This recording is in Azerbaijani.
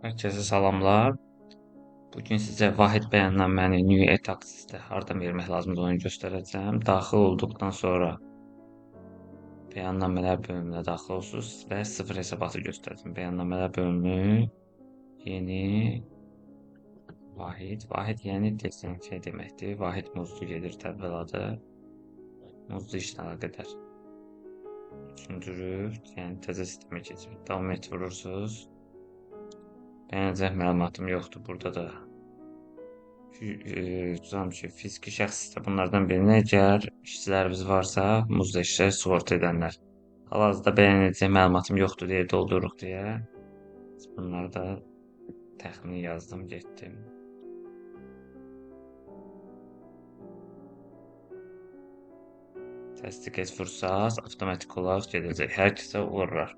Herkese salamlar. Bugün sizə vahid bəyannaməni New Etaxisdə hardan vermək lazımdır onu göstərəcəm. Daxil olduqdan sonra bəyannamələr bölümünə daxil olursunuz və sıfır hesabatı göstərəcəm. Bəyannamələr bölümü, yeni, vahid. Vahid yəni desən şey deməkdir. Vahid muzlu gedir təbələdə. Muzlu işlə əlaqədar. Düşündürür, yəni təzə sistemə keçir. Davam et vurursunuz. Bəyənəcək məlumatım yoxdur burada da. Tutalım ki, fiziki şəxsdə bunlardan birinə əgər işçilərimiz varsa, muzda işçilər sığorta edənlər. Hal-hazırda bəyan edəcək məlumatım yoxdur deyə doldururuq deyə. Bunları da təxmini yazdım, getdim. Təsdiq et vursaz, avtomatik olaraq gedəcək. Hər kəsə uğurlar.